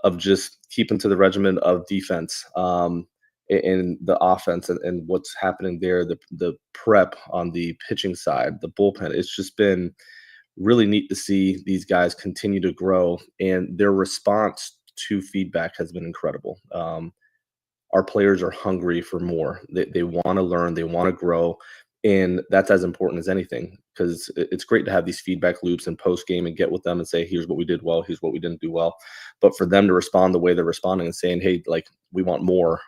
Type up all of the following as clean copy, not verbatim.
of just keeping to the regimen of defense. In the offense and what's happening there, the prep on the pitching side, the bullpen. It's just been really neat to see these guys continue to grow, and their response to feedback has been incredible. Our players are hungry for more. They want to learn, they want to grow, and that's as important as anything because it's great to have these feedback loops and post game and get with them and say, here's what we did well, here's what we didn't do well. But for them to respond the way they're responding and saying, hey, like we want more,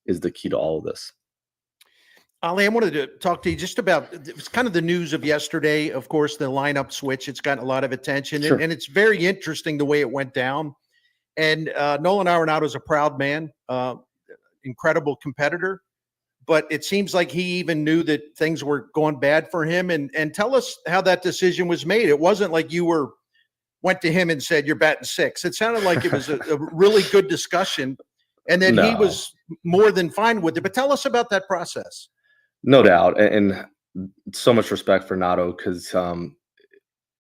is the key to all of this. Ali, I wanted to talk to you just about, it was kind of the news of yesterday, of course, the lineup switch. It's gotten a lot of attention, Sure. and it's very interesting the way it went down. And Nolan Arenado is a proud man, incredible competitor, but it seems like he even knew that things were going bad for him. And tell us how that decision was made. It wasn't like you went to him and said, you're batting six. It sounded like it was a really good discussion, and that he was more than fine with it. But tell us about that process. No doubt. And so much respect for Nato because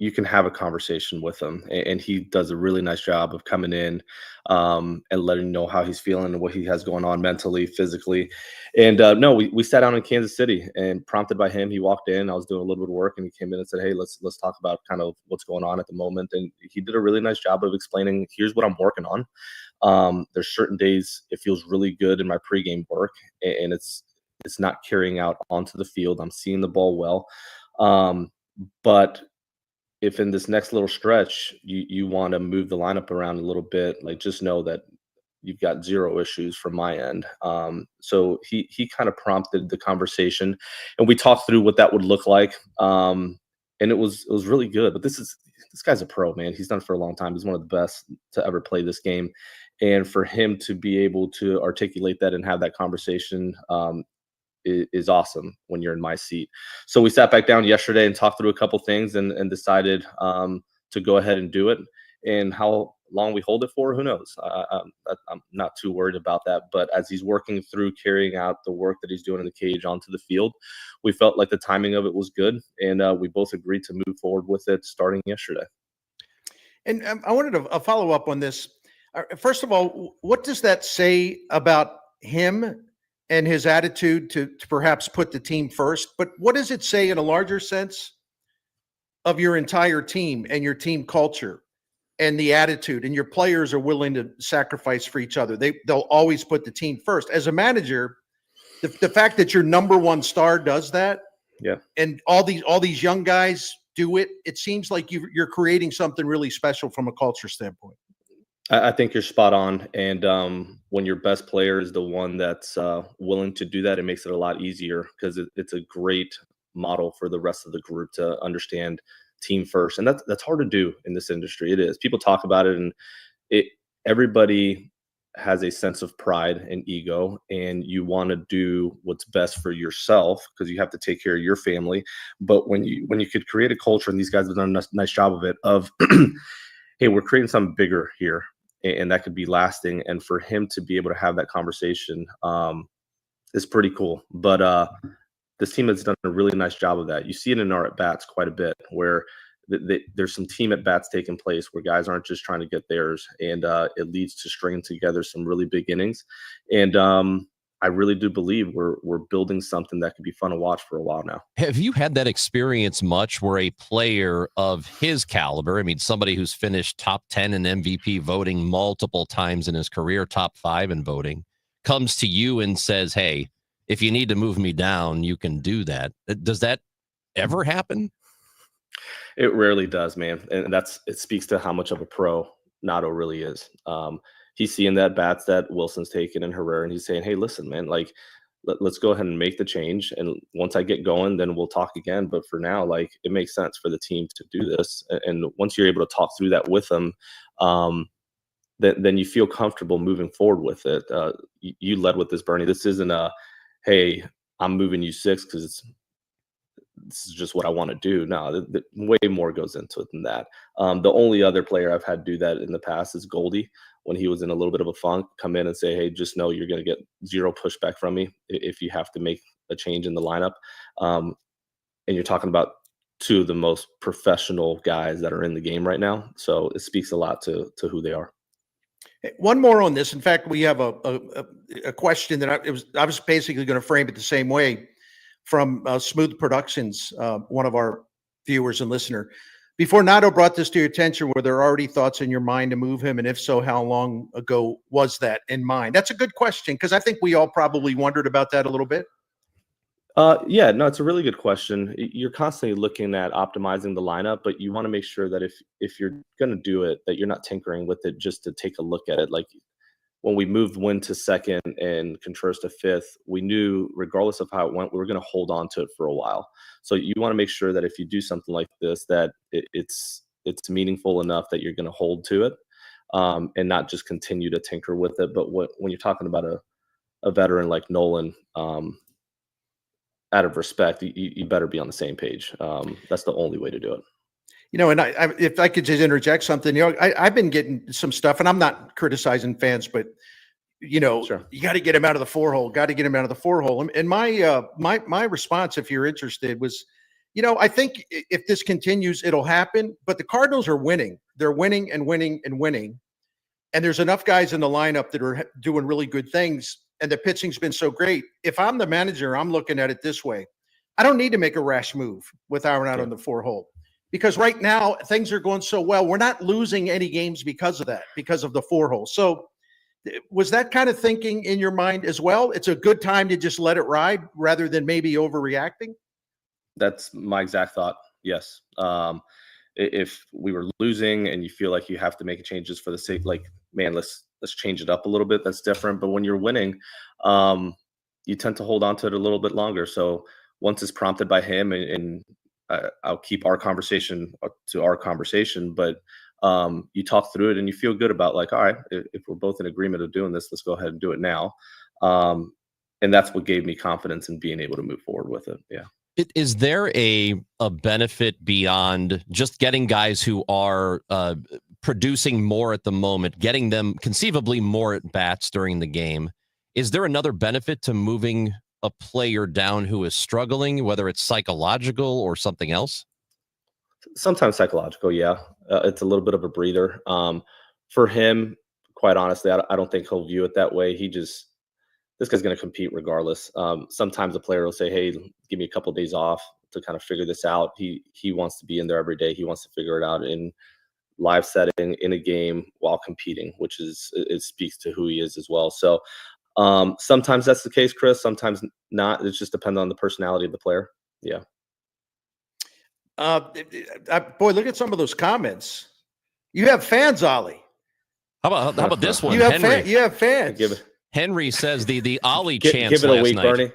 you can have a conversation with him. And he does a really nice job of coming in and letting you know how he's feeling and what he has going on mentally, physically. And no, we sat down in Kansas City, and prompted by him, he walked in. I was doing a little bit of work, and he came in and said, hey, let's talk about kind of what's going on at the moment. And he did a really nice job of explaining, here's what I'm working on. There's certain days it feels really good in my pregame work, and it's not carrying out onto the field. I'm seeing the ball well. But if in this next little stretch, you want to move the lineup around a little bit, like just know that you've got zero issues from my end. So he kind of prompted the conversation, and we talked through what that would look like. And it was really good. But this guy's a pro, man. He's done it for a long time. He's one of the best to ever play this game. And for him to be able to articulate that and have that conversation is awesome when you're in my seat. So we sat back down yesterday and talked through a couple things and decided to go ahead and do it. And how long we hold it for, who knows? I'm not too worried about that. But as he's working through carrying out the work that he's doing in the cage onto the field, we felt like the timing of it was good. And we both agreed to move forward with it starting yesterday. And I wanted to follow up on this. First of all, what does that say about him and his attitude to perhaps put the team first? But what does it say in a larger sense of your entire team and your team culture and the attitude, and your players are willing to sacrifice for each other? They'll always put the team first. As a manager, the fact that your number one star does that, and all these young guys do it, it seems like you're creating something really special from a culture standpoint. I think you're spot on. And when your best player is the one that's willing to do that, it makes it a lot easier because it's a great model for the rest of the group to understand team first. And that's hard to do in this industry. It is. People talk about it, and everybody has a sense of pride and ego, and you want to do what's best for yourself because you have to take care of your family. But when you could create a culture, and these guys have done a nice job of it, of hey, we're creating something bigger here, and that could be lasting. And for him to be able to have that conversation is pretty cool. But this team has done a really nice job of that. You see it in our at-bats quite a bit, where there's some team at-bats taking place where guys aren't just trying to get theirs, and it leads to stringing together some really big innings. And I really do believe we're building something that could be fun to watch for a while now. Have you had that experience much where a player of his caliber, I mean, somebody who's finished top 10 in MVP voting multiple times in his career, top 5 in voting, comes to you and says, hey, if you need to move me down, you can do that? Does that ever happen? It rarely does, man. And it speaks to how much of a pro Nato really is. He's seeing that bats that Wilson's taken and Herrera, and he's saying, hey, listen, man, like, let's go ahead and make the change. And once I get going, then we'll talk again. But for now, like, it makes sense for the team to do this. And once you're able to talk through that with them, then you feel comfortable moving forward with it. You led with this, Bernie. This isn't hey, I'm moving you 6 because this is just what I want to do. No, way more goes into it than that. The only other player I've had do that in the past is Goldie, when he was in a little bit of a funk, come in and say, hey, just know you're going to get zero pushback from me if you have to make a change in the lineup. And you're talking about 2 of the most professional guys that are in the game right now. So it speaks a lot to who they are. Hey, one more on this. In fact, we have a question that I was basically going to frame it the same way from Smooth Productions, one of our viewers and listener. Before Nato brought this to your attention, were there already thoughts in your mind to move him? And if so, how long ago was that in mind? That's a good question because I think we all probably wondered about that a little bit. Yeah, no, it's a really good question. You're constantly looking at optimizing the lineup, but you want to make sure that if you're going to do it, that you're not tinkering with it just to take a look at it. Like when we moved Wynn to second and Contreras to fifth, we knew regardless of how it went, we were going to hold on to it for a while. So you want to make sure that if you do something like this, that it's meaningful enough that you're going to hold to it, and not just continue to tinker with it. But when you're talking about a veteran like Nolan, out of respect, you better be on the same page. That's the only way to do it. And if I could just interject something, I've been getting some stuff, and I'm not criticizing fans, but Sure. you got to get him out of the four hole. Got to get him out of the four hole. And my response, if you're interested, was, I think if this continues, it'll happen. But the Cardinals are winning. They're winning and winning and winning. And there's enough guys in the lineup that are doing really good things. And the pitching's been so great. If I'm the manager, I'm looking at it this way. I don't need to make a rash move with Aaron out on the four hole because right now things are going so well. We're not losing any games because of that, because of the four hole. So was that kind of thinking in your mind as well? It's a good time to just let it ride rather than maybe overreacting. That's my exact thought. Yes. If we were losing and you feel like you have to make changes for the sake, like, man, let's change it up a little bit. That's different. But when you're winning, you tend to hold on to it a little bit longer. So once it's prompted by him, and I'll keep our conversation to our conversation, but you talk through it and you feel good about, like, all right, if we're both in agreement of doing this, let's go ahead and do it now. And that's what gave me confidence in being able to move forward with it. Yeah. Is there a benefit beyond just getting guys who are producing more at the moment, getting them conceivably more at bats during the game? Is there another benefit to moving a player down who is struggling, whether it's psychological or something else? Sometimes psychological, yeah. It's a little bit of a breather. For him, quite honestly, I don't think he'll view it that way. This guy's going to compete regardless. Sometimes a player will say, "Hey, give me a couple of days off to kind of figure this out." He wants to be in there every day. He wants to figure it out in live setting, in a game, while competing, which it speaks to who he is as well. So sometimes that's the case, Chris. Sometimes not. It just depends on the personality of the player. Yeah. Boy, look at some of those comments. You have fans, Oli. How about this one? You have fans. Henry says the Oli Give chants it a last week, night. Bernie.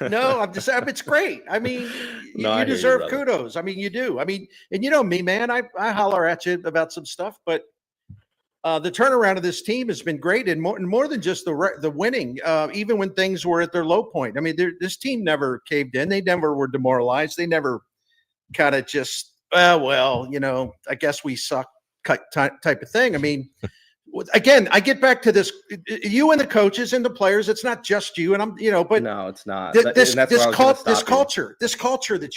No, it's great. I mean, you deserve kudos. I mean, you do. I mean, and you know me, man, I holler at you about some stuff, but the turnaround of this team has been great, and more than just the winning. Even when things were at their low point, I mean, this team never caved in. They never were demoralized. They never kind of just, I guess we suck type of thing. I mean, again, I get back to this: you and the coaches and the players. It's not just you, and but no, it's not. This culture that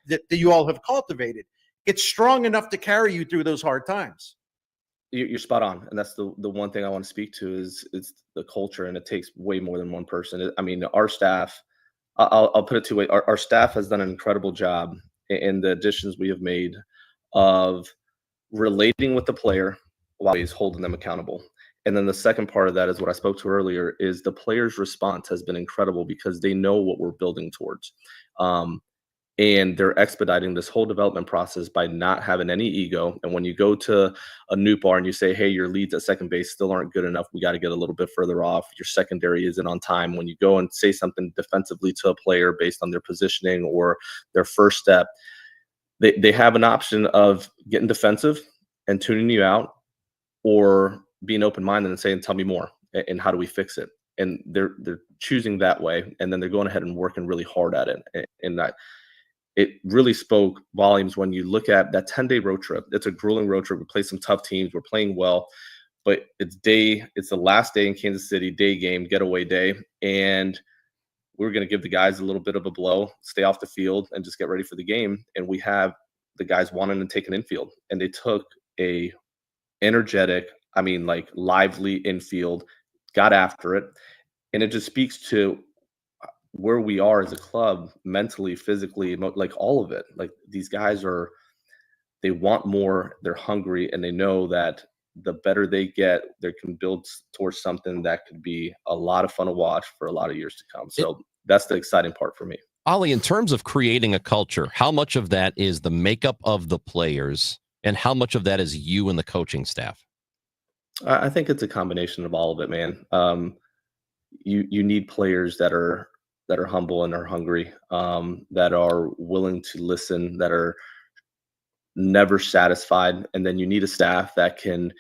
that you all have cultivated, it's strong enough to carry you through those hard times. You're spot on, and that's the one thing I want to speak to is the culture, and it takes way more than one person. I mean, our staff. I'll put it two ways. Our staff has done an incredible job in the additions we have made of relating with the player while he's holding them accountable. And then the second part of that is what I spoke to earlier, is the players' response has been incredible because they know what we're building towards. And they're expediting this whole development process by not having any ego. And when you go to a new bar and you say, hey, your leads at second base still aren't good enough, we got to get a little bit further off. Your secondary isn't on time. When you go and say something defensively to a player based on their positioning or their first step, they have an option of getting defensive and tuning you out, or being open-minded and saying, tell me more, and how do we fix it? And they're choosing that way, and then they're going ahead and working really hard at it. And that it really spoke volumes when you look at that 10-day road trip. It's a grueling road trip. We play some tough teams. We're playing well, but it's the last day in Kansas City, day game, getaway day, and we're going to give the guys a little bit of a blow, stay off the field, and just get ready for the game. And we have the guys wanting to take an infield, and they took a energetic. I mean, like lively infield, got after it. And it just speaks to where we are as a club mentally, physically, like all of it. Like these guys they want more, they're hungry, and they know that the better they get, they can build towards something that could be a lot of fun to watch for a lot of years to come. So that's the exciting part for me. Oli, in terms of creating a culture, how much of that is the makeup of the players and how much of that is you and the coaching staff? I think it's a combination of all of it, man. You need players that are humble and are hungry, that are willing to listen, that are never satisfied, and then you need a staff that can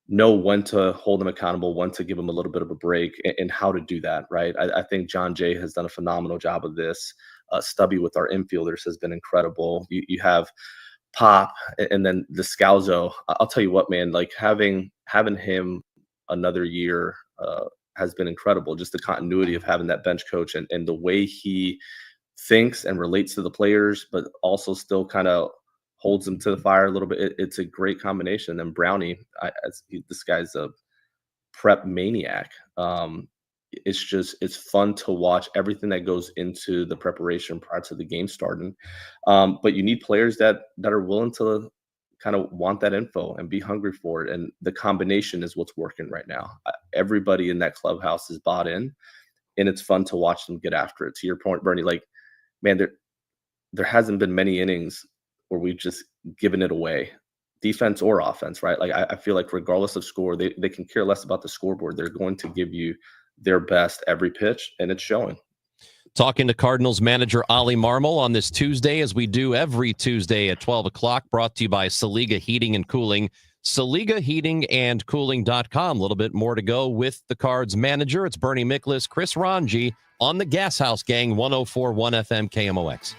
know when to hold them accountable, when to give them a little bit of a break, and how to do that, right? I think John Jay has done a phenomenal job of this. Stubby with our infielders has been incredible. You have Pop, and then the Scalzo. I'll tell you what, man, like having him another year has been incredible. Just the continuity of having that bench coach and the way he thinks and relates to the players, but also still kind of holds them to the fire a little bit. It's a great combination. And Brownie, this guy's a prep maniac. It's fun to watch everything that goes into the preparation prior to the game starting. But you need players that are willing to kind of want that info and be hungry for it. And the combination is what's working right now. Everybody in that clubhouse is bought in, and it's fun to watch them get after it. To your point, Bernie, like, man, there hasn't been many innings where we've just given it away, defense or offense, right? Like I feel like regardless of score, they can care less about the scoreboard. They're going to give you their best every pitch, and it's showing. Talking to Cardinals manager Oli Marmol on this Tuesday, as we do every Tuesday at 12 o'clock, brought to you by Saliga Heating and Cooling, SaligaHeatingandCooling.com. A little bit more to go with the Cards manager. It's Bernie Miklasz, Chris Ranji on the Gashouse Gang, 104.1 FM KMOX.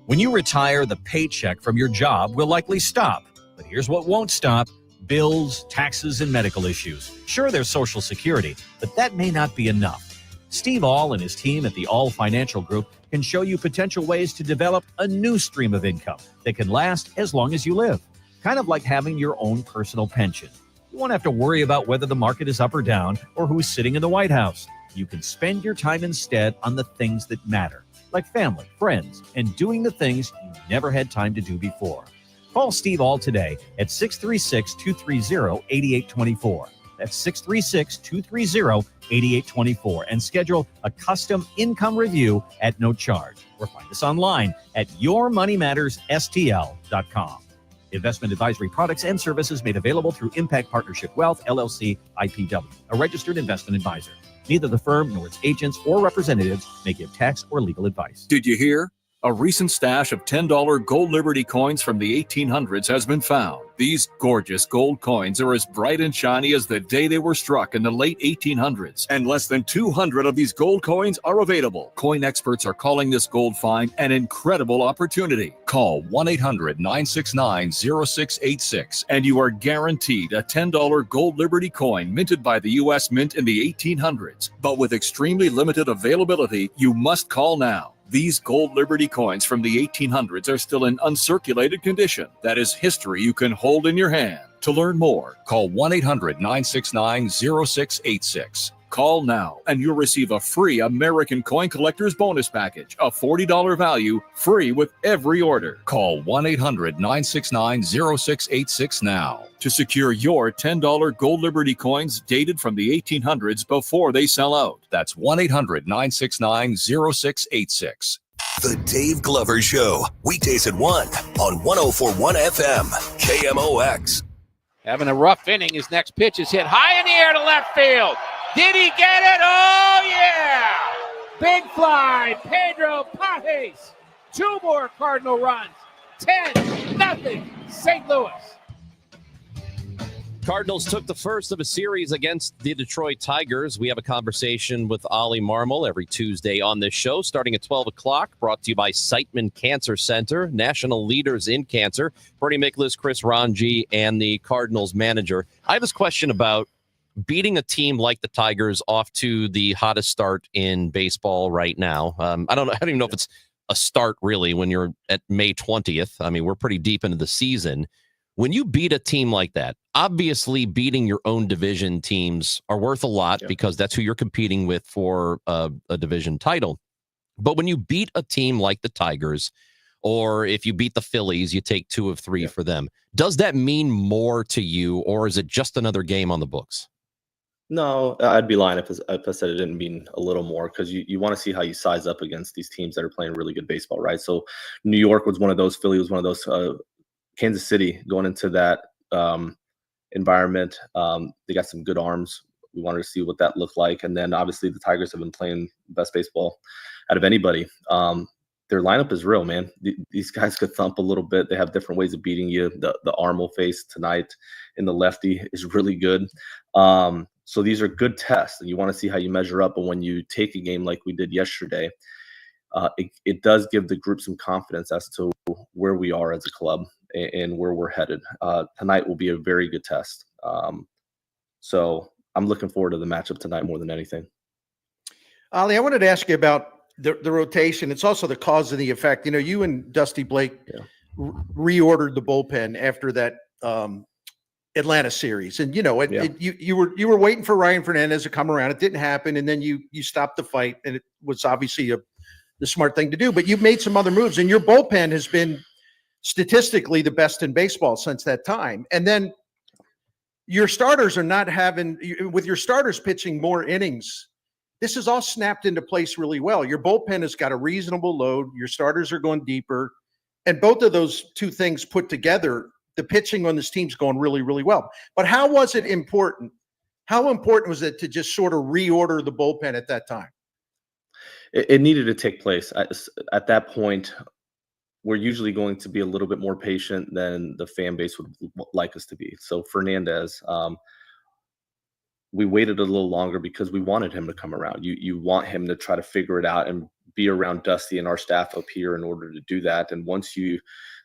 When you retire, the paycheck from your job will likely stop. But here's what won't stop: bills, taxes, and medical issues. Sure, there's Social Security, but that may not be enough. Steve All and his team at the All Financial Group can show you potential ways to develop a new stream of income that can last as long as you live. Kind of like having your own personal pension. You won't have to worry about whether the market is up or down or who's sitting in the White House. You can spend your time instead on the things that matter, like family, friends, and doing the things you never had time to do before. Call Steve All today at 636-230-8824. That's 636-230-8824, and schedule a custom income review at no charge. Or find us online at yourmoneymattersstl.com. Investment advisory products and services made available through Impact Partnership Wealth, LLC, IPW, a registered investment advisor. Neither the firm nor its agents or representatives may give tax or legal advice. Did you hear? A recent stash of $10 gold Liberty coins from the 1800s has been found. These gorgeous gold coins are as bright and shiny as the day they were struck in the late 1800s, and less than 200 of these gold coins are available. Coin experts are calling this gold find an incredible opportunity. Call 1-800-969-0686 and you are guaranteed a $10 gold Liberty coin minted by the U.S. Mint in the 1800s. But with extremely limited availability, you must call now. These gold Liberty coins from the 1800s are still in uncirculated condition. That is history you can hold in your hand. To learn more, call 1-800-969-0686. Call now and you'll receive a free American Coin Collector's Bonus Package, a $40 value, free with every order. Call 1-800-969-0686 now to secure your $10 gold Liberty coins dated from the 1800s before they sell out. That's 1-800-969-0686. The Dave Glover Show, weekdays at 1 on 104.1 FM, KMOX. Having a rough inning. His next pitch is hit high in the air to left field. Did he get it? Oh, yeah! Big fly, Pedro Pajes. 2 more Cardinal runs. 10-0, St. Louis. Cardinals took the first of a series against the Detroit Tigers. We have a conversation with Oli Marmol every Tuesday on this show, starting at 12 o'clock, brought to you by Siteman Cancer Center, national leaders in cancer. Bernie Miklasz, Chris Ranji, and the Cardinals manager. I have this question about beating a team like the Tigers off to the hottest start in baseball right now. I don't even know if it's a start really when you're at May 20th. I mean, we're pretty deep into the season. When you beat a team like that, obviously beating your own division teams are worth a lot because that's who you're competing with for a division title. But when you beat a team like the Tigers, or if you beat the Phillies, you take 2 of 3 for them. Does that mean more to you, or is it just another game on the books? No, I'd be lying if I said it didn't mean a little more, because you want to see how you size up against these teams that are playing really good baseball, right? So New York was one of those, Philly was one of those, Kansas City going into that environment. They got some good arms. We wanted to see what that looked like. And then obviously the Tigers have been playing best baseball out of anybody. Their lineup is real, man. These guys could thump a little bit. They have different ways of beating you. The arm will face tonight in the lefty is really good. So these are good tests, and you want to see how you measure up. But when you take a game like we did yesterday, it does give the group some confidence as to where we are as a club and where we're headed. Tonight will be a very good test. So I'm looking forward to the matchup tonight more than anything. Oli, I wanted to ask you about the rotation. It's also the cause of the effect. You know, you and Dusty Blake reordered the bullpen after that Atlanta series, and you know, you were waiting for Ryan Fernandez to come around. It didn't happen, and then you stopped the fight, and it was obviously the smart thing to do. But you've made some other moves, and your bullpen has been statistically the best in baseball since that time. And then your starters are not having, with your starters pitching more innings. This is all snapped into place really well. Your bullpen has got a reasonable load. Your starters are going deeper. And both of those two things put together, the pitching on this team's going really, really well. But how was it important? How important was it to just sort of reorder the bullpen at that time? It needed to take place. At that point, we're usually going to be a little bit more patient than the fan base would like us to be. So Fernandez, we waited a little longer because we wanted him to come around. You want him to try to figure it out and be around Dusty and our staff up here in order to do that. And once you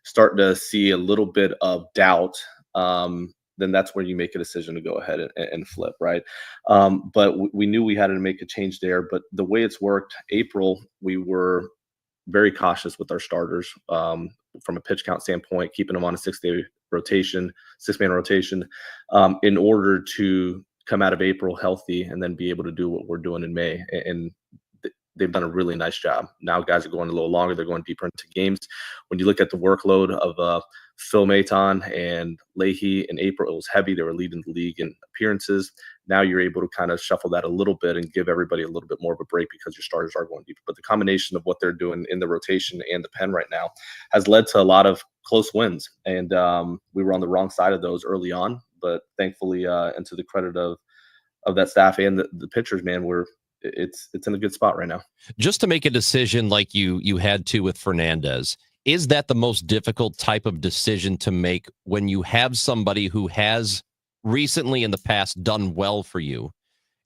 start to see a little bit of doubt, then that's where you make a decision to go ahead and flip, right? But we knew we had to make a change there. But the way it's worked, April, we were very cautious with our starters from a pitch count standpoint, keeping them on a 6-day rotation, 6-man rotation, in order to come out of April healthy and then be able to do what we're doing in May. And they've done a really nice job. Now guys are going a little longer. They're going deeper into games. When you look at the workload of Phil Maton and Leahy in April, it was heavy. They were leading the league in appearances. Now you're able to kind of shuffle that a little bit and give everybody a little bit more of a break because your starters are going deeper. But the combination of what they're doing in the rotation and the pen right now has led to a lot of close wins. And we were on the wrong side of those early on, but thankfully, and to the credit of that staff and the pitchers, man, it's in a good spot right now. Just to make a decision like you had to with Fernandez, is that the most difficult type of decision to make when you have somebody who has recently in the past done well for you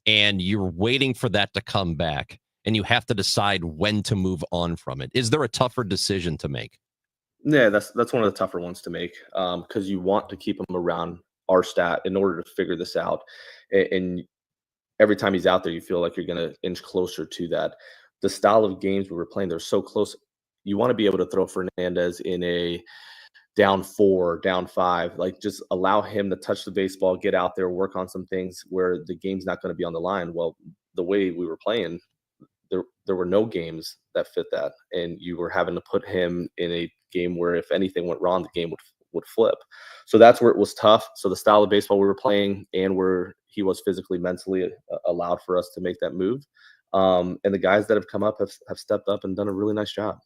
and you're waiting for that to come back and you have to decide when to move on from it? Is there a tougher decision to make? Yeah, that's one of the tougher ones to make, because you want to keep him around our stat in order to figure this out. And every time he's out there, you feel like you're going to inch closer to that. The style of games we were playing, they're so close. You want to be able to throw Fernandez in a down 4, down 5, like just allow him to touch the baseball, get out there, work on some things where the game's not going to be on the line. Well, the way we were playing, there were no games that fit that. And you were having to put him in a game where if anything went wrong, the game would flip. So that's where it was tough. So the style of baseball we were playing and where he was physically, mentally allowed for us to make that move. And the guys that have come up have stepped up and done a really nice job.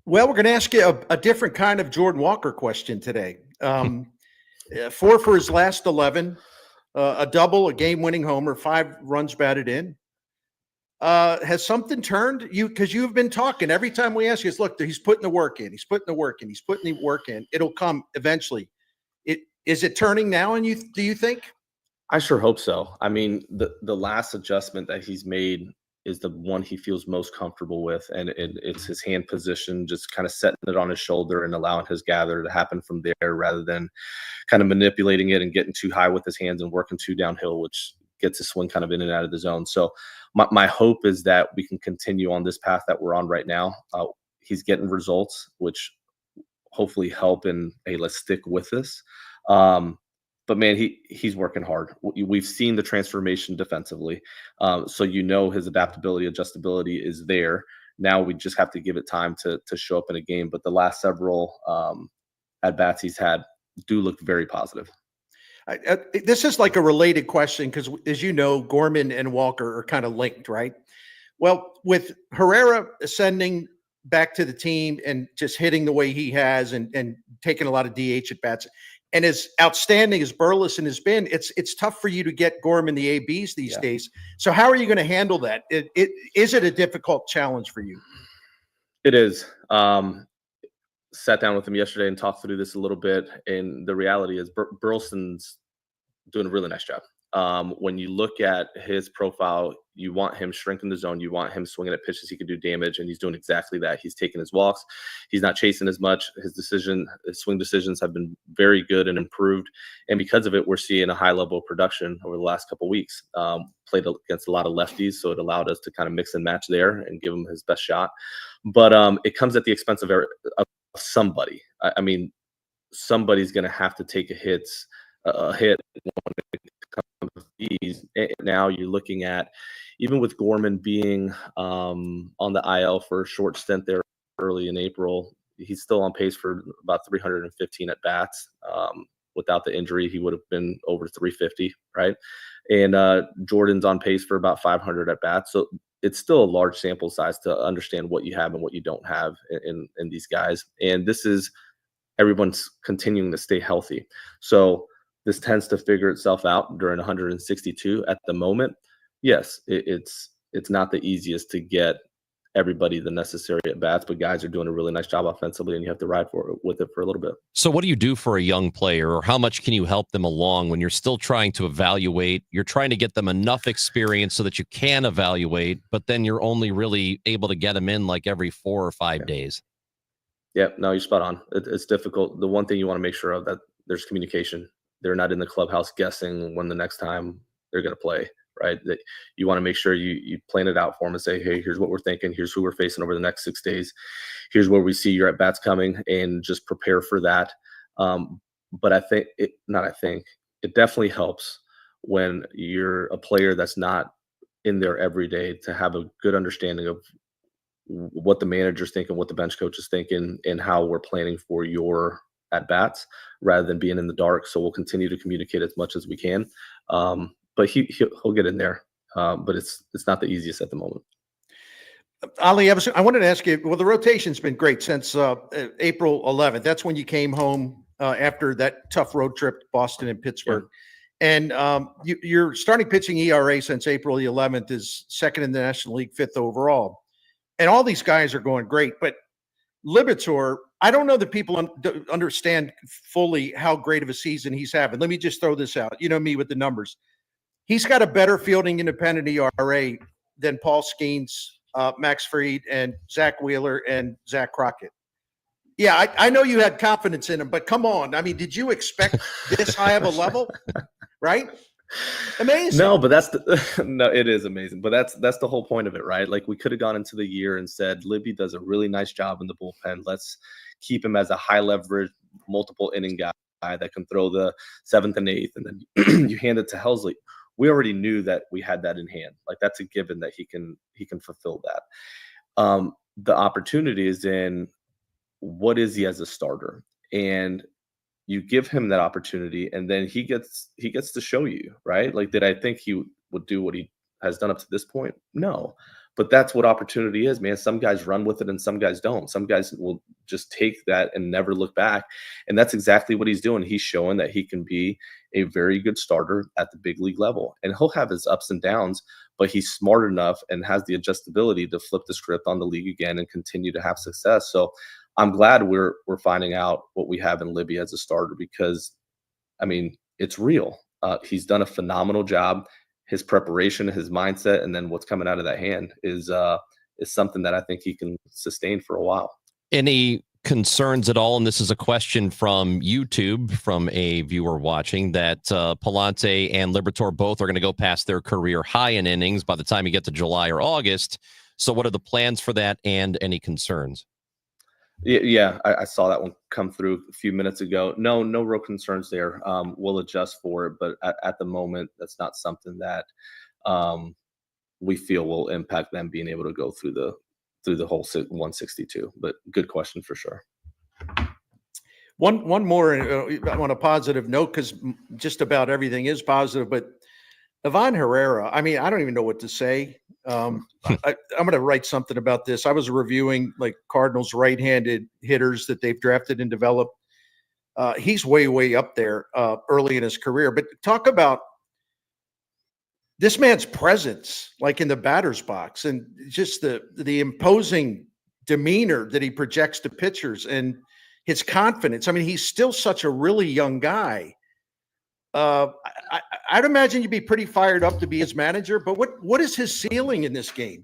Well, we're going to ask you a different kind of Jordan Walker question today. 4 for his last 11, a double, a game-winning homer, 5 runs batted in. Has something turned? Because you've been talking every time we ask you, look, he's putting the work in. He's putting the work in. He's putting the work in. It'll come eventually. Is it turning now? And do you think? I sure hope so. I mean, the last adjustment that he's made is the one he feels most comfortable with, and it's his hand position, just kind of setting it on his shoulder and allowing his gather to happen from there rather than kind of manipulating it and getting too high with his hands and working too downhill, which gets his swing kind of in and out of the zone. So my hope is that we can continue on this path that we're on right now. He's getting results, which hopefully help in, hey, let's stick with this. But man, he's working hard. We've seen the transformation defensively. So his adaptability, adjustability is there. Now we just have to give it time to show up in a game. But the last several at-bats he's had do look very positive. This is like a related question because, as you know, Gorman and Walker are kind of linked, right? Well, with Herrera ascending back to the team and just hitting the way he has and taking a lot of DH at bats, and as outstanding as Burleson has been, it's tough for you to get Gorman the ABs these days. So how are you going to handle that? Is it a difficult challenge for you? It is. Sat down with him yesterday and talked through this a little bit, and the reality is Burleson's doing a really nice job. When you look at his profile, you want him shrinking the zone. You want him swinging at pitches he can do damage, and he's doing exactly that. He's taking his walks. He's not chasing as much. His swing decisions have been very good and improved, and because of it, we're seeing a high level of production over the last couple of weeks. Played against a lot of lefties, so it allowed us to kind of mix and match there and give him his best shot. But it comes at the expense of somebody. I mean, somebody's going to have to take a hit when it comes to these. Now you're looking at, even with Gorman being on the IL for a short stint there early in April, he's still on pace for about 315 at bats. Without the injury, he would have been over 350, right? And Jordan's on pace for about 500 at bats. So it's still a large sample size to understand what you have and what you don't have in these guys. And this is, everyone's continuing to stay healthy. So this tends to figure itself out during 162 at the moment. Yes, it's not the easiest to get everybody the necessary at bats, but guys are doing a really nice job offensively, and you have to ride with it for a little bit. So what do you do for a young player, or how much can you help them along when you're still trying to evaluate? You're trying to get them enough experience so that you can evaluate, but then you're only really able to get them in like every 4 or 5 days. Yeah, no, you're spot on. It's difficult. The one thing you want to make sure of, that there's communication. They're not in the clubhouse guessing when the next time they're going to play, right? That you want to make sure you plan it out for them and say, hey, here's what we're thinking. Here's who we're facing over the next 6 days. Here's where we see your at-bats coming, and just prepare for that. But it definitely helps when you're a player that's not in there every day, to have a good understanding of what the manager's thinking, what the bench coach is thinking, and how we're planning for your at bats, rather than being in the dark. So we'll continue to communicate as much as we can. But he'll get in there. But it's not the easiest at the moment. Oli, I wanted to ask you, well, the rotation's been great since April 11th. That's when you came home after that tough road trip to Boston and Pittsburgh. Yeah. And your starting pitching ERA since April the 11th is second in the National League, 5th overall. And all these guys are going great. But Libator, I don't know that people understand fully how great of a season he's having. Let me just throw this out. You know me with the numbers. He's got a better fielding independent ERA than Paul Skeens, Max Fried, and Zach Wheeler and Zach Crockett. Yeah, I know you had confidence in him, but come on. I mean, did you expect this high of a level? Right? Amazing. No, but it is amazing. But that's the whole point of it, right? Like, we could have gone into the year and said, Libby does a really nice job in the bullpen. Let's keep him as a high leverage, multiple inning guy that can throw the 7th and 8th, and then you hand it to Helsley. We already knew that we had that in hand. Like, that's a given that he can fulfill that. The opportunity is in, what is he as a starter? And you give him that opportunity, and then he gets to show you, right? Like, did I think he would do what he has done up to this point? No. But that's what opportunity is, man. Some guys run with it and some guys don't. Some guys will just take that and never look back. And that's exactly what he's doing. He's showing that he can be a very good starter at the big league level. And he'll have his ups and downs, but he's smart enough and has the adjustability to flip the script on the league again and continue to have success. So I'm glad we're finding out what we have in Libby as a starter, because, I mean, it's real. He's done a phenomenal job. His preparation, his mindset, and then what's coming out of that hand is something that I think he can sustain for a while. Any concerns at all, and this is a question from YouTube from a viewer watching, that Palante and Liberatore both are going to go past their career high in innings by the time you get to July or August. So what are the plans for that and any concerns? Yeah, I saw that one come through a few minutes ago. No real concerns there. We'll adjust for it, but at the moment, that's not something that we feel will impact them being able to go through the whole 162. But good question for sure. One more on a positive note, because just about everything is positive, but Ivan Herrera, I mean, I don't even know what to say. I'm going to write something about this. I was reviewing like Cardinals right-handed hitters that they've drafted and developed. He's way up there early in his career. But talk about this man's presence, like in the batter's box, and just the imposing demeanor that he projects to pitchers and his confidence. I mean, he's still such a really young guy. I'd imagine you'd be pretty fired up to be his manager, but what is his ceiling in this game?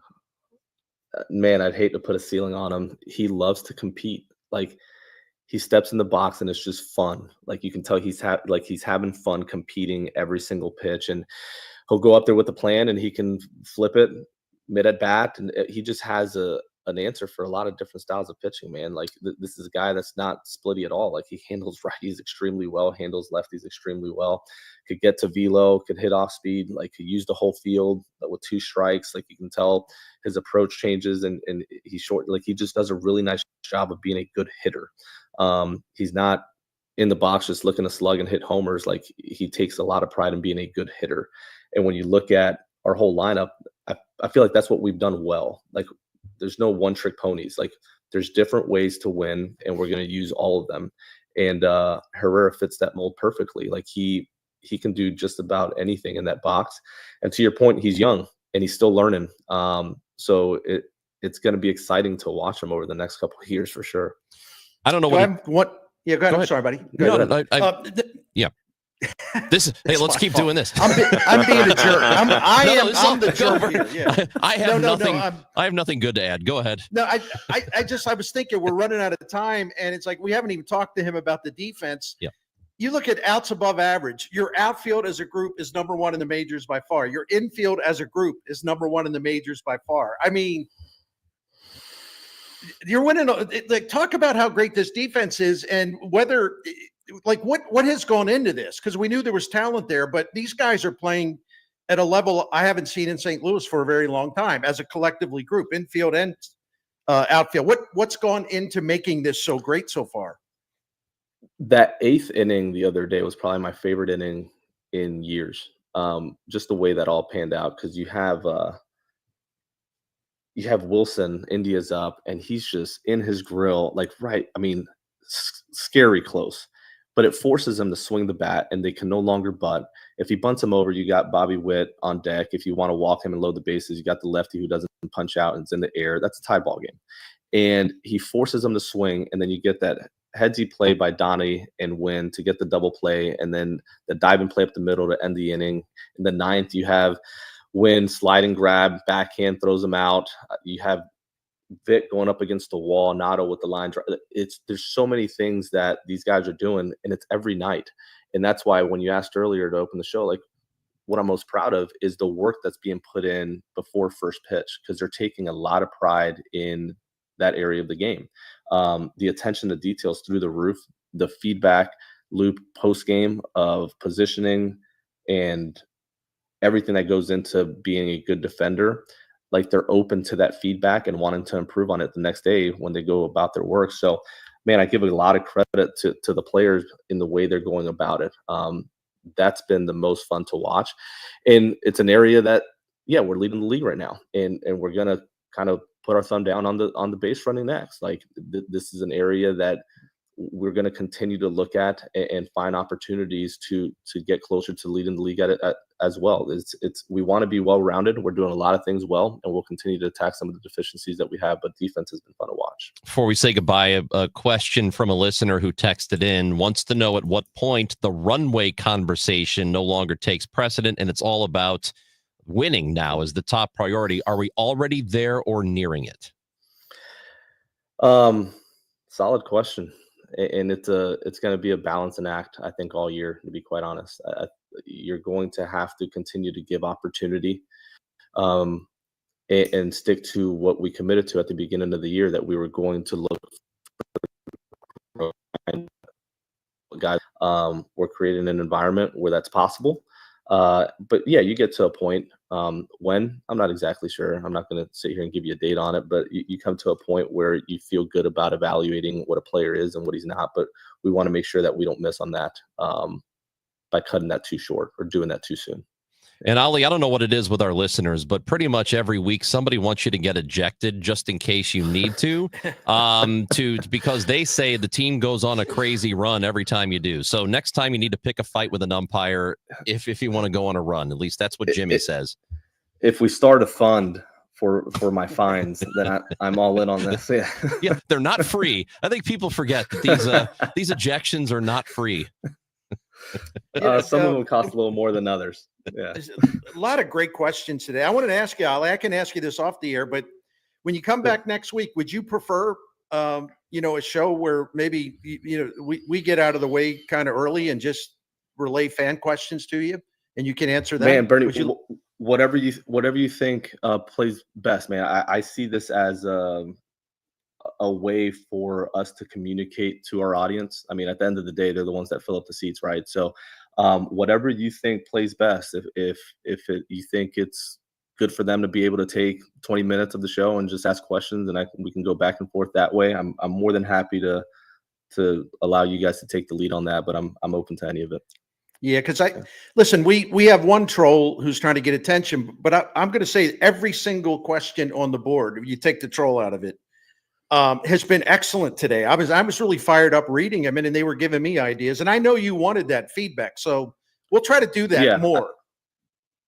Man, I'd hate to put a ceiling on him. He loves to compete. Like, he steps in the box and it's just fun. Like, you can tell he's having fun competing every single pitch, and he'll go up there with a plan and he can flip it mid at bat, and he just has an answer for a lot of different styles of pitching, man. Like, this is a guy that's not splitty at all. Like, he handles righties extremely well, handles lefties extremely well, could get to velo, could hit off speed, like, could use the whole field with 2 strikes. Like, you can tell his approach changes, and he's short. Like, he just does a really nice job of being a good hitter. He's not in the box just looking to slug and hit homers. Like, he takes a lot of pride in being a good hitter. And when you look at our whole lineup, I feel like that's what we've done well. Like, there's no one-trick ponies. Like, there's different ways to win, and we're going to use all of them. And Herrera fits that mold perfectly. Like, he can do just about anything in that box. And to your point, he's young and he's still learning. So it's going to be exciting to watch him over the next couple of years for sure. I don't know what. Yeah, go ahead. I'm sorry, buddy. Yeah. This is, hey, let's keep doing this. I'm being a jerk. I'm the jerk here. Yeah. I have nothing good to add. Go ahead. No, I was thinking we're running out of time, and it's like we haven't even talked to him about the defense. Yeah. You look at outs above average. Your outfield as a group is number 1 in the majors by far. Your infield as a group is number 1 in the majors by far. I mean, you're winning. Like, talk about how great this defense is, and whether. Like, what has gone into this? Because we knew there was talent there, but these guys are playing at a level I haven't seen in St. Louis for a very long time as a collectively group, infield and outfield. What's gone into making this so great so far? That 8th inning the other day was probably my favorite inning in years. Just the way that all panned out, because you have Wilson, India's up, and he's just in his grill, like, right. I mean, scary close. But it forces him to swing the bat, and they can no longer bunt. If he bunts him over, you got Bobby Witt on deck. If you want to walk him and load the bases, you got the lefty who doesn't punch out and it's in the air. That's a tie ball game. And he forces him to swing, and then you get that headsy play by Donnie and Wynn to get the double play, and then the diving play up the middle to end the inning. In the 9th, you have Wynn sliding grab, backhand, throws him out. You have Vic going up against the wall, Nato with the line. There's so many things that these guys are doing, and it's every night. And that's why when you asked earlier to open the show, like, what I'm most proud of is the work that's being put in before first pitch, because they're taking a lot of pride in that area of the game. The attention to details through the roof, the feedback loop post game of positioning and everything that goes into being a good defender. Like, they're open to that feedback and wanting to improve on it the next day when they go about their work. So, man, I give a lot of credit to the players in the way they're going about it. That's been the most fun to watch. And it's an area that, yeah, we're leading the league right now. And we're going to kind of put our thumb down on the base running next. Like, this is an area that we're going to continue to look at and find opportunities to get closer to leading the league at as well. We want to be well-rounded. We're doing a lot of things well, and we'll continue to attack some of the deficiencies that we have, but defense has been fun to watch. Before we say goodbye, a question from a listener who texted in wants to know at what point the runway conversation no longer takes precedent and it's all about winning now is the top priority. Are we already there or nearing it? Solid question. And it's going to be a balancing act, I think, all year, to be quite honest. You're going to have to continue to give opportunity, um, and stick to what we committed to at the beginning of the year, that we were going to look for guys. We're creating an environment where that's possible. But yeah, you get to a point, when, I'm not exactly sure. I'm not going to sit here and give you a date on it, but you come to a point where you feel good about evaluating what a player is and what he's not. But we want to make sure that we don't miss on that, by cutting that too short or doing that too soon. And Oli, I don't know what it is with our listeners, but pretty much every week somebody wants you to get ejected just in case you need to, because they say the team goes on a crazy run every time you do. So next time you need to pick a fight with an umpire if you want to go on a run. At least that's what Jimmy says. If we start a fund for my fines, then I'm all in on this. Yeah. Yeah, they're not free. I think people forget that these ejections are not free. Some of them cost a little more than others. Yeah. There's a lot of great questions today. I wanted to ask you, Ali, I can ask you this off the air, but when you come back next week, would you prefer, a show where maybe, we get out of the way kind of early and just relay fan questions to you and you can answer them? Man, Bernie, whatever you think plays best, man. I see this as a way for us to communicate to our audience. I mean, at the end of the day, they're the ones that fill up the seats, right? So whatever you think plays best, if you think it's good for them to be able to take 20 minutes of the show and just ask questions, and we can go back and forth that way, I'm more than happy to allow you guys to take the lead on that, but I'm open to any of it. Yeah, because listen, we have one troll who's trying to get attention, but I'm going to say every single question on the board, you take the troll out of it, has been excellent today. I was really fired up reading them, and they were giving me ideas, and I know you wanted that feedback, so we'll try to do that more.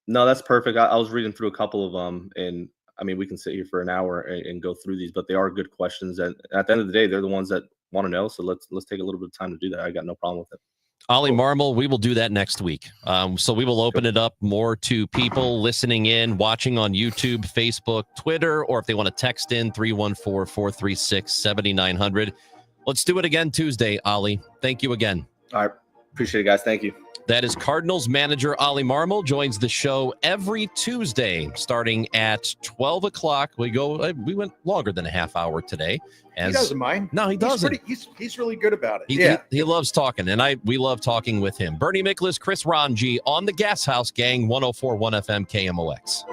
No, that's perfect. I was reading through a couple of them, and I mean, we can sit here for an hour and go through these, but they are good questions, and at the end of the day, they're the ones that want to know. So let's take a little bit of time to do that. I got no problem with it. Oli Marmol, we will do that next week. So we will open it up more to people listening in, watching on YouTube, Facebook, Twitter, or if they want to text in 314-436-7900. Let's do it again Tuesday, Oli. Thank you again. All right. Appreciate it, guys. Thank you. That is Cardinals manager Oli Marmol, joins the show every Tuesday starting at 12 o'clock. We went longer than a half hour today. He doesn't mind. No, he doesn't. He's really good about it. He loves talking, and we love talking with him. Bernie Miklasz, Chris Ranji on the Gashouse Gang, 104.1 FM KMOX.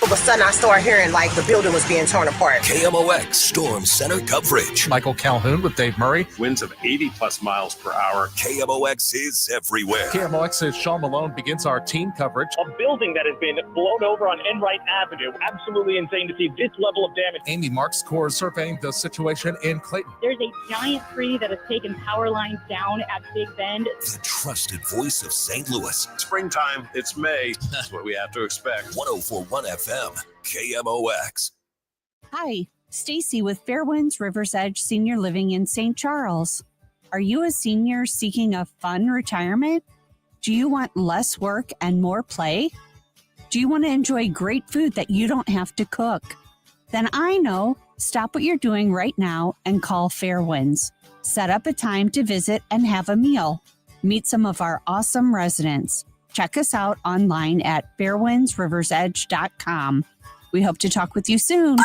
All of a sudden, I started hearing like the building was being torn apart. KMOX Storm Center coverage. Michael Calhoun with Dave Murray. Winds of 80-plus miles per hour. KMOX is everywhere. KMOX's Sean Malone begins our team coverage. A building that has been blown over on Enright Avenue. Absolutely insane to see this level of damage. Amy Marks Corps surveying the situation in Clayton. There's a giant tree that has taken power lines down at Big Bend. The trusted voice of St. Louis. Springtime, it's May. That's what we have to expect. 104.1 FM. KMOX. Hi, Stacy with Fairwinds Rivers Edge Senior Living in St. Charles. Are you a senior seeking a fun retirement? Do you want less work and more play? Do you want to enjoy great food that you don't have to cook? Then I know. Stop what you're doing right now and call Fairwinds. Set up a time to visit and have a meal. Meet some of our awesome residents. Check us out online at fairwindsriversedge.com. We hope to talk with you soon.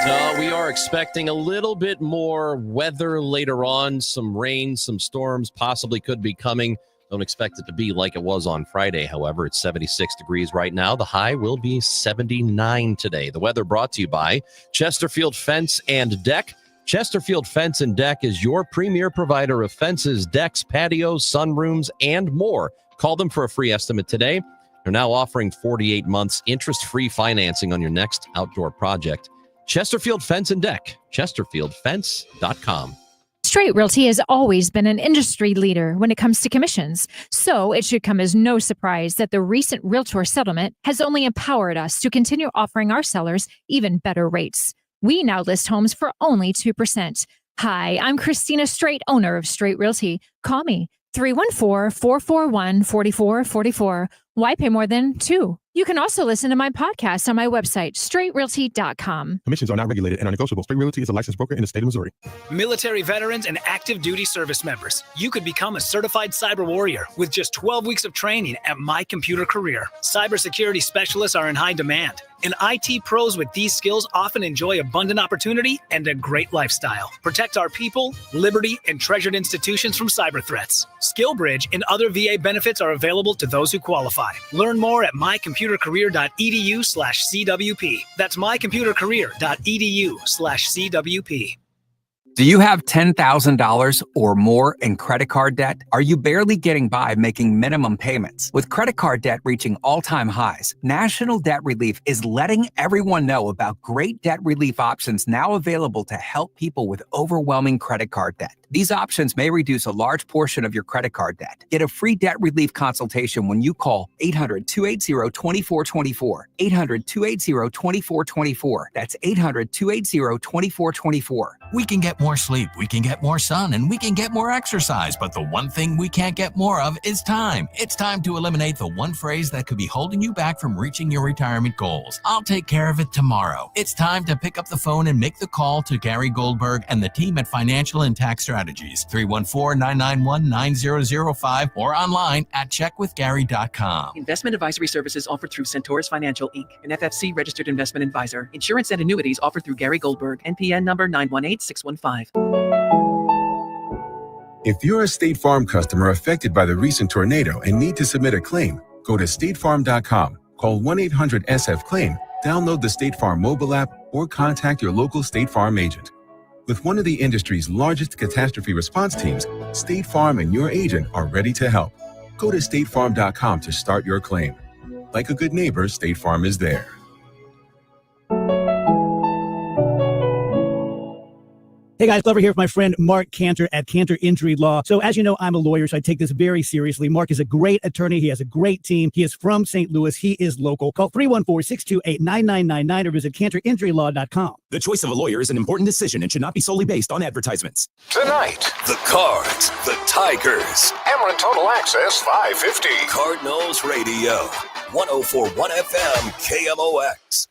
So we are expecting a little bit more weather later on. Some rain, some storms possibly could be coming. Don't expect it to be like it was on Friday. However, it's 76 degrees right now. The high will be 79 today. The weather brought to you by Chesterfield Fence and Deck. Chesterfield Fence and Deck is your premier provider of fences, decks, patios, sunrooms, and more. Call them for a free estimate today. They're now offering 48 months interest-free financing on your next outdoor project. Chesterfield Fence and Deck, chesterfieldfence.com. Straight Realty has always been an industry leader when it comes to commissions, so it should come as no surprise that the recent Realtor settlement has only empowered us to continue offering our sellers even better rates. We now list homes for only 2%. Hi, I'm Christina Straight, owner of Straight Realty. Call me 314-441-4444 Why pay more than 2? You can also listen to my podcast on my website, straightrealty.com. Commissions are not regulated and are negotiable. Straight Realty is a licensed broker in the state of Missouri. Military veterans and active duty service members, you could become a certified cyber warrior with just 12 weeks of training at My Computer Career. Cybersecurity specialists are in high demand, and IT pros with these skills often enjoy abundant opportunity and a great lifestyle. Protect our people, liberty, and treasured institutions from cyber threats. SkillBridge and other VA benefits are available to those who qualify. Learn more at mycomputercareer.edu/CWP. That's mycomputercareer.edu/CWP. Do you have $10,000 or more in credit card debt? Are you barely getting by making minimum payments? With credit card debt reaching all-time highs, National Debt Relief is letting everyone know about great debt relief options now available to help people with overwhelming credit card debt. These options may reduce a large portion of your credit card debt. Get a free debt relief consultation when you call 800-280-2424. 800-280-2424. That's 800-280-2424. We can get more sleep, we can get more sun, and we can get more exercise, but the one thing we can't get more of is time. It's time to eliminate the one phrase that could be holding you back from reaching your retirement goals. I'll take care of it tomorrow. It's time to pick up the phone and make the call to Gary Goldberg and the team at Financial and Tax Strategies. 314-991-9005 or online at checkwithgary.com. Investment advisory services offered through Centaurus Financial, Inc., an FFC registered investment advisor. Insurance and annuities offered through Gary Goldberg, NPN number 918615. If you're a State Farm customer affected by the recent tornado and need to submit a claim, go to statefarm.com, call 1-800-SF-CLAIM, download the State Farm mobile app, or contact your local State Farm agent. With one of the industry's largest catastrophe response teams, State Farm and your agent are ready to help. Go to statefarm.com to start your claim. Like a good neighbor, State Farm is there. Hey guys, Glover here with my friend Mark Cantor at Cantor Injury Law. So as you know, I'm a lawyer, so I take this very seriously. Mark is a great attorney. He has a great team. He is from St. Louis. He is local. Call 314-628-9999 or visit cantorinjurylaw.com. The choice of a lawyer is an important decision and should not be solely based on advertisements. Tonight, the Cards, the Tigers. Ameren Total Access 550. Cardinals Radio, 104.1 FM, KMOX.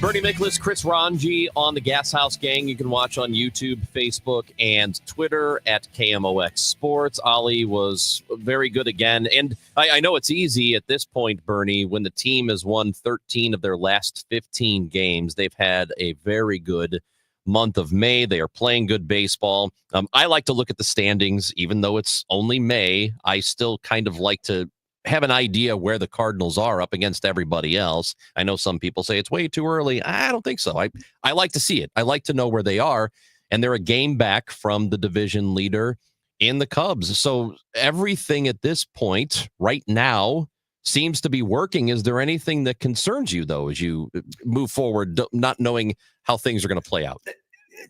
Bernie Miklasz, Chris Ranji on the Gashouse Gang. You can watch on YouTube, Facebook, and Twitter at KMOX Sports. Oli was very good again. And I know it's easy at this point, Bernie, when the team has won 13 of their last 15 games. They've had a very good month of May. They are playing good baseball. I like to look at the standings, even though it's only May. I still kind of like to have an idea where the Cardinals are up against everybody else. I know some people say it's way too early. I don't think so. I like to see it. I like to know where they are, and they're a game back from the division leader in the Cubs. So everything at this point right now seems to be working. Is there anything that concerns you, though, as you move forward, not knowing how things are going to play out?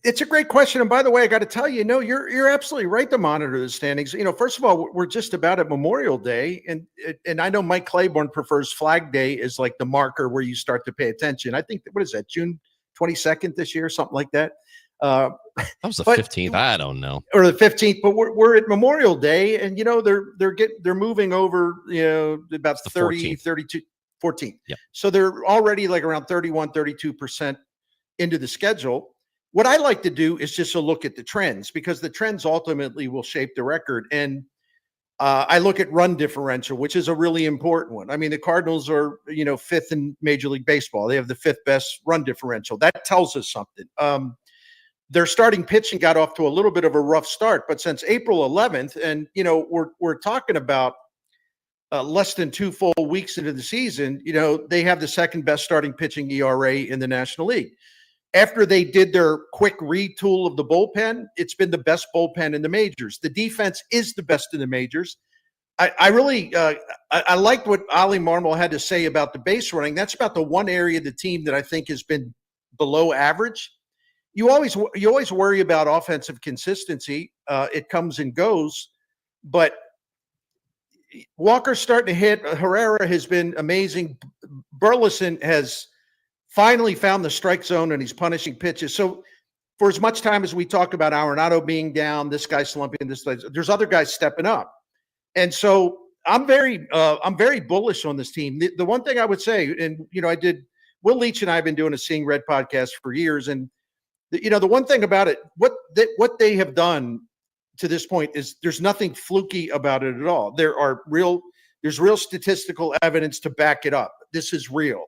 It's a great question. And by the way, I got to tell you, no, you're absolutely right to monitor the standings. You know, first of all, we're just about at Memorial Day. And I know Mike Claiborne prefers Flag Day as like the marker where you start to pay attention. I think, what is that, June 22nd this year, something like that? That was the 15th. I don't know. Or the 15th, but we're at Memorial Day, and you know, they're moving over, you know, about 30, 32, 14. Yeah. So they're already like around 31, 32% into the schedule. What I like to do is just to look at the trends, because the trends ultimately will shape the record. And I look at run differential, which is a really important one. I mean, the Cardinals are, you know, 5th in Major League Baseball. They have the 5th best run differential. That tells us something. Their starting pitching got off to a little bit of a rough start, but since April 11th, and you know, we're talking about less than 2 full weeks into the season, you know, they have the 2nd best starting pitching ERA in the National League. After they did their quick retool of the bullpen, it's been the best bullpen in the majors. The defense is the best in the majors. I really liked what Oli Marmol had to say about the base running. That's about the one area of the team that I think has been below average. You always worry about offensive consistency. It comes and goes, but Walker's starting to hit. Herrera has been amazing. Burleson has finally found the strike zone, and he's punishing pitches. So for as much time as we talk about Arenado being down, this guy slumping, there's other guys stepping up. And so I'm very bullish on this team. The one thing I would say, and Will Leach and I have been doing a Seeing Red podcast for years, and the one thing about it, what they have done to this point is there's nothing fluky about it at all. There's real statistical evidence to back it up. This is real.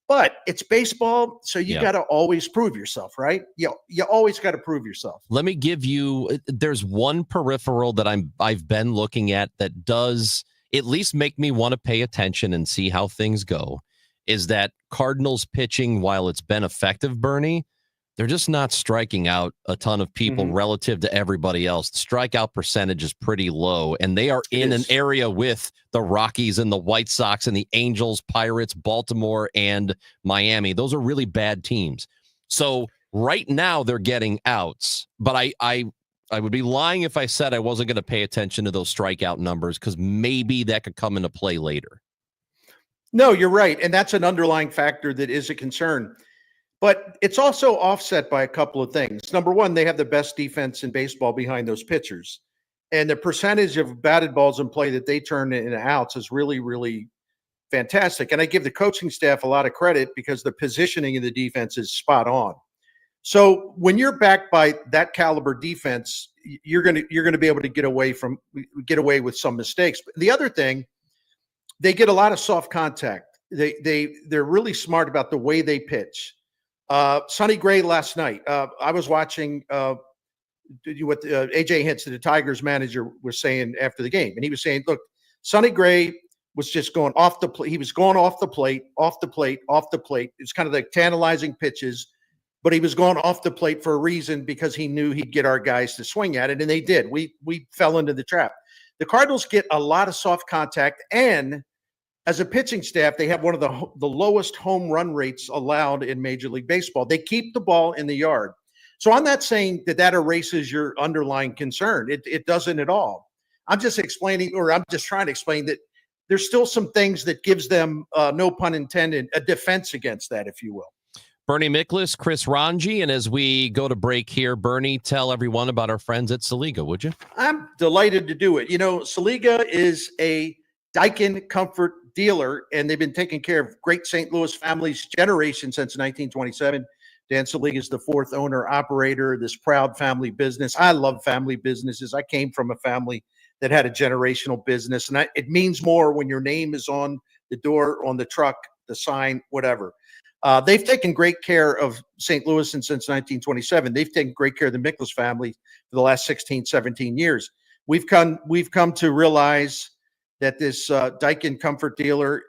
But it's baseball, so you got to always prove yourself, right? You always got to prove yourself. Let me give you, there's one peripheral that I've been looking at that does at least make me want to pay attention and see how things go, is that Cardinals pitching, while it's been effective, Bernie, they're just not striking out a ton of people relative to everybody else. The strikeout percentage is pretty low, and they are in an area with the Rockies and the White Sox and the Angels, Pirates, Baltimore, and Miami. Those are really bad teams. So right now they're getting outs, but I would be lying if I said I wasn't going to pay attention to those strikeout numbers, because maybe that could come into play later. No, you're right, and that's an underlying factor that is a concern. But it's also offset by a couple of things. Number one, they have the best defense in baseball behind those pitchers. And the percentage of batted balls in play that they turn into outs is really, really fantastic. And I give the coaching staff a lot of credit because the positioning of the defense is spot on. So when you're backed by that caliber defense, you're going to be able to get away with some mistakes. But the other thing, they get a lot of soft contact. They're really smart about the way they pitch. Sonny Gray last night, I was watching what AJ Hinch, the Tigers manager, was saying after the game. And he was saying, look, Sonny Gray was just going off the plate. He was going off the plate, off the plate, off the plate. It's kind of like tantalizing pitches, but he was going off the plate for a reason, because he knew he'd get our guys to swing at it. And they did. We fell into the trap. The Cardinals get a lot of soft contact, and as a pitching staff, they have one of the lowest home run rates allowed in Major League Baseball. They keep the ball in the yard. So I'm not saying that erases your underlying concern. It doesn't at all. I'm just explaining, or I'm just trying to explain that there's still some things that gives them, no pun intended, a defense against that, if you will. Bernie Miklas, Chris Ranji, and as we go to break here, Bernie, tell everyone about our friends at Saliga, would you? I'm delighted to do it. Saliga is a Daikin Comfort dealer, and they've been taking care of great St. Louis families generation since 1927. Dan Saliga is the fourth owner operator of this proud family business. I love family businesses. I came from a family that had a generational business, and it means more when your name is on the door, on the truck, the sign, whatever. They've taken great care of St. Louis, and since 1927, they've taken great care of the Miklas family for the last 16, 17 years. We've come to realize that this Daikin Comfort dealer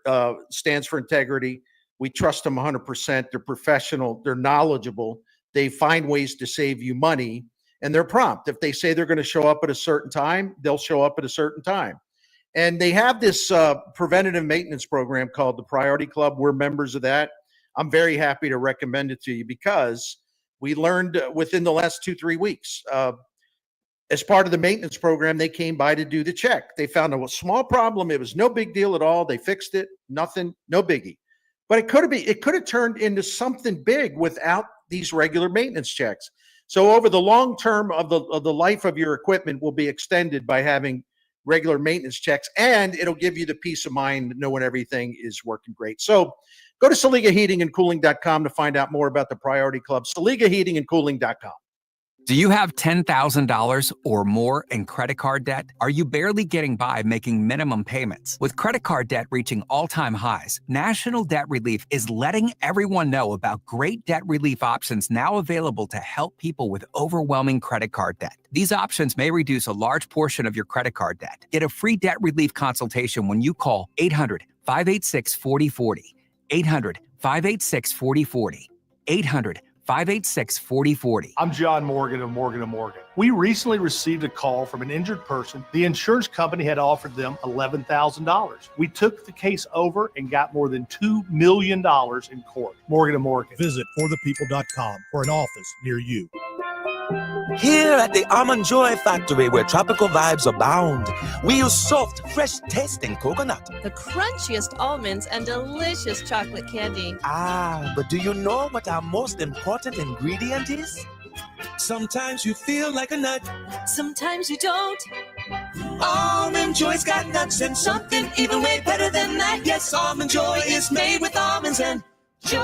stands for integrity. We trust them 100%. They're professional. They're knowledgeable. They find ways to save you money, and they're prompt. If they say they're going to show up at a certain time, they'll show up at a certain time. And they have this preventative maintenance program called the Priority Club. We're members of that. I'm very happy to recommend it to you, because we learned within the last 2-3 weeks, as part of the maintenance program, they came by to do the check. They found a small problem. It was no big deal at all. They fixed it. Nothing, no biggie. But it could have turned into something big without these regular maintenance checks. So over the long term of the life of your equipment will be extended by having regular maintenance checks, and it'll give you the peace of mind knowing everything is working great. So go to SaligaHeatingandCooling.com to find out more about the Priority Club. SaligaHeatingandCooling.com. Do you have $10,000 or more in credit card debt? Are you barely getting by making minimum payments? With credit card debt reaching all-time highs, National Debt Relief is letting everyone know about great debt relief options now available to help people with overwhelming credit card debt. These options may reduce a large portion of your credit card debt. Get a free debt relief consultation when you call 800-586-4040. 800-586-4040. 800-586-4040. I'm John Morgan of Morgan & Morgan. We recently received a call from an injured person. The insurance company had offered them $11,000. We took the case over and got more than $2 million in court. Morgan & Morgan. Visit forthepeople.com for an office near you. Here at the Almond Joy Factory, where tropical vibes abound, we use soft, fresh-tasting coconut. The crunchiest almonds and delicious chocolate candy. Ah, but do you know what our most important ingredient is? Sometimes you feel like a nut. Sometimes you don't. Almond Joy's got nuts and something even way better than that. Yes, Almond Joy is made with almonds and joy.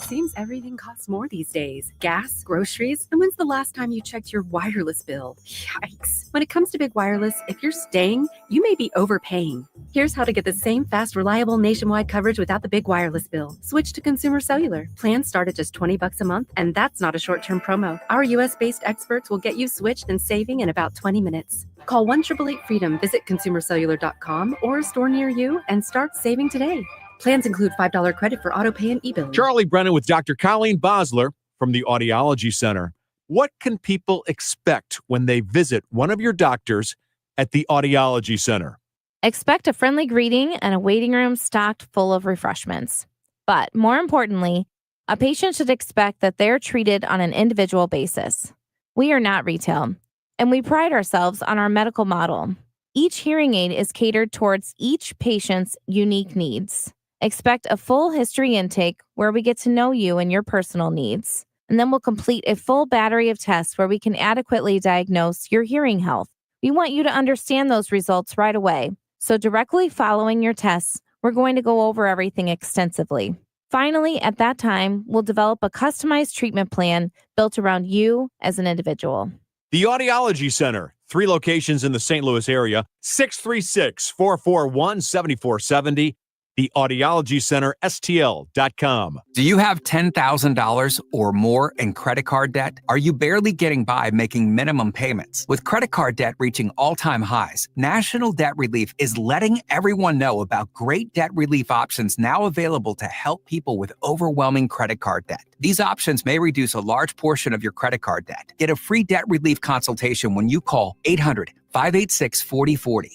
Seems everything costs more these days. Gas, groceries, and when's the last time you checked your wireless bill? Yikes. When it comes to big wireless, if you're staying, you may be overpaying. Here's how to get the same fast, reliable nationwide coverage without the big wireless bill. Switch to Consumer Cellular. Plans start at just $20 a month, and that's not a short-term promo. Our U.S.-based experts will get you switched and saving in about 20 minutes. Call 1-888-FREEDOM, visit consumercellular.com or a store near you, and start saving today. Plans include $5 credit for auto pay and e-billing. Charlie Brennan with Dr. Colleen Bosler from the Audiology Center. What can people expect when they visit one of your doctors at the Audiology Center? Expect a friendly greeting and a waiting room stocked full of refreshments. But more importantly, a patient should expect that they're treated on an individual basis. We are not retail, and we pride ourselves on our medical model. Each hearing aid is catered towards each patient's unique needs. Expect a full history intake where we get to know you and your personal needs. And then we'll complete a full battery of tests where we can adequately diagnose your hearing health. We want you to understand those results right away. So directly following your tests, we're going to go over everything extensively. Finally, at that time, we'll develop a customized treatment plan built around you as an individual. The Audiology Center, 3 locations in the St. Louis area, 636-441-7470. The Audiology Center, STL.com. Do you have $10,000 or more in credit card debt? Are you barely getting by making minimum payments? With credit card debt reaching all-time highs, National Debt Relief is letting everyone know about great debt relief options now available to help people with overwhelming credit card debt. These options may reduce a large portion of your credit card debt. Get a free debt relief consultation when you call 800-586-4040.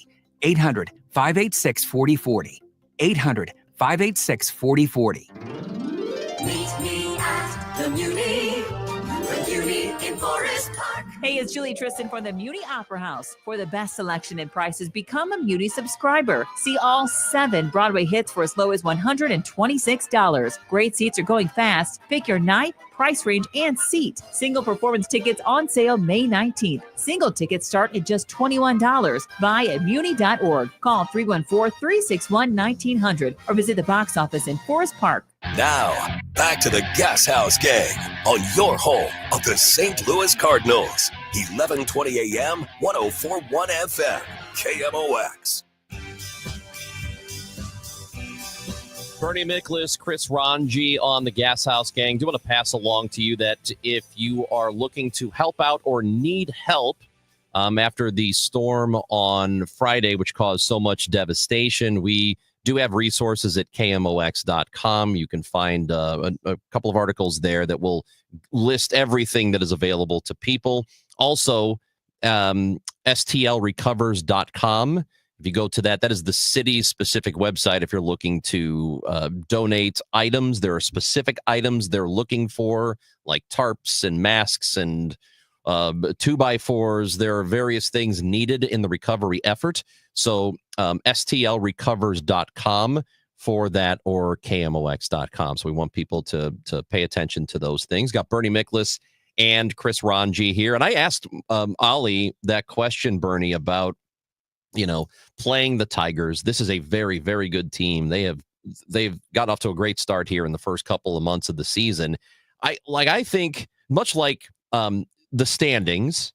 800-586-4040. 800-586-4040. Meet me at the Muni in Forest Park. Hey, it's Julie Tristan for the Muni Opera House. For the best selection and prices, become a Muni subscriber. See all 7 Broadway hits for as low as $126. Great seats are going fast. Pick your night, price range, and seat. Single performance tickets on sale May 19th. Single tickets start at just $21. Buy at muni.org. Call 314-361-1900 or visit the box office in Forest Park. Now, back to the Gashouse Gang on your home of the St. Louis Cardinals. 1120 AM, 104.1 FM, KMOX. Bernie Miklasz, Chris Ranji on the Gashouse Gang. Do want to pass along to you that if you are looking to help out or need help after the storm on Friday, which caused so much devastation, we do have resources at KMOX.com. You can find a couple of articles there that will list everything that is available to people. Also, STLrecovers.com. If you go to that, that is the city's specific website. If you're looking to donate items, there are specific items they're looking for, like tarps and masks and 2x4s. There are various things needed in the recovery effort. So STLrecovers.com for that, or KMOX.com. So we want people to pay attention to those things. Got Bernie Miklasz and Chris Ranji here. And I asked Oli that question, Bernie, about playing the Tigers. This is a very, very good team. They've got off to a great start here in the first couple of months of the season. I think much like the standings,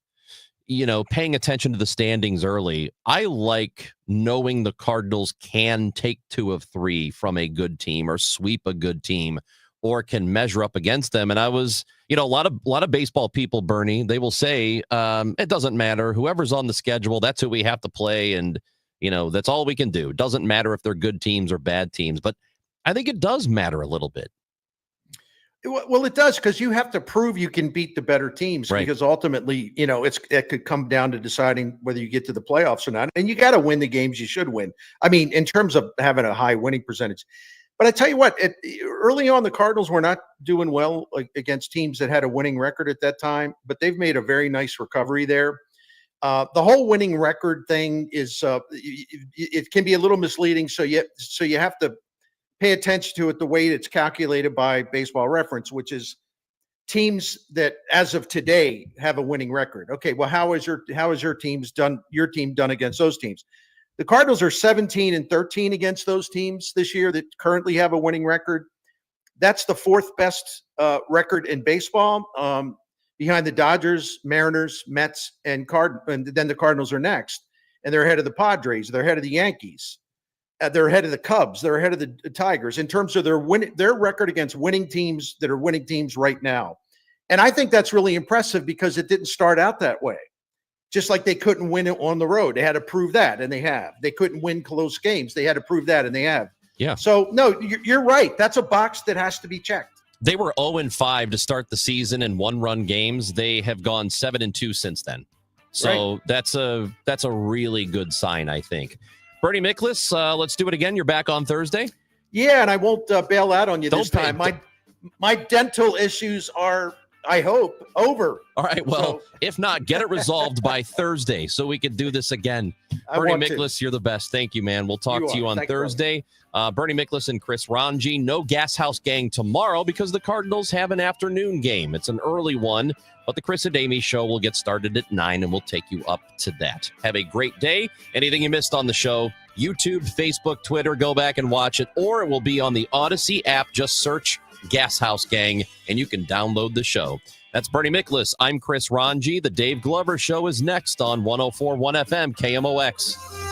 paying attention to the standings early. I like knowing the Cardinals can take 2 of 3 from a good team or sweep a good team or can measure up against them. And I was, a lot of baseball people, Bernie, they will say, it doesn't matter. Whoever's on the schedule, that's who we have to play. And, that's all we can do. It doesn't matter if they're good teams or bad teams. But I think it does matter a little bit. Well, it does, because you have to prove you can beat the better teams, right? Because ultimately, it could come down to deciding whether you get to the playoffs or not. And you got to win the games you should win. I mean, in terms of having a high winning percentage. But I tell you what, early on, the Cardinals were not doing well against teams that had a winning record at that time, but they've made a very nice recovery there. The whole winning record thing is it can be a little misleading. So you have to pay attention to it the way it's calculated by Baseball Reference, which is teams that as of today have a winning record. Okay, well, how is your team done against those teams? The Cardinals are 17-13 against those teams this year that currently have a winning record. That's the fourth best record in baseball, behind the Dodgers, Mariners, Mets, and then the Cardinals are next. And they're ahead of the Padres. They're ahead of the Yankees. They're ahead of the Cubs. They're ahead of the Tigers in terms of their record against winning teams that are winning teams right now. And I think that's really impressive because it didn't start out that way. Just like they couldn't win it on the road. They had to prove that, and they have. They couldn't win close games. They had to prove that, and they have. Yeah. So, no, you're right. That's a box that has to be checked. They were 0-5 to start the season in one-run games. They have gone 7-2 since then. So that's a really good sign, I think. Bernie Miklasz, let's do it again. You're back on Thursday? Yeah, and I won't bail out on you this time. My dental issues are, I hope, over. All right, well, if not, get it resolved by Thursday so we can do this again. Bernie Miklasz, you're the best. Thank you, man. We'll talk to you on Thursday. Bernie Miklasz and Chris Ranji. No Gashouse Gang tomorrow because the Cardinals have an afternoon game. It's an early one, but the Chris Adami Show will get started at 9, and we'll take you up to that. Have a great day. Anything you missed on the show, YouTube, Facebook, Twitter, go back and watch it, or it will be on the Odyssey app. Just search Gashouse Gang, and you can download the show. That's Bernie Miklasz. I'm Chris Ranji. The Dave Glover Show is next on 104.1 FM KMOX.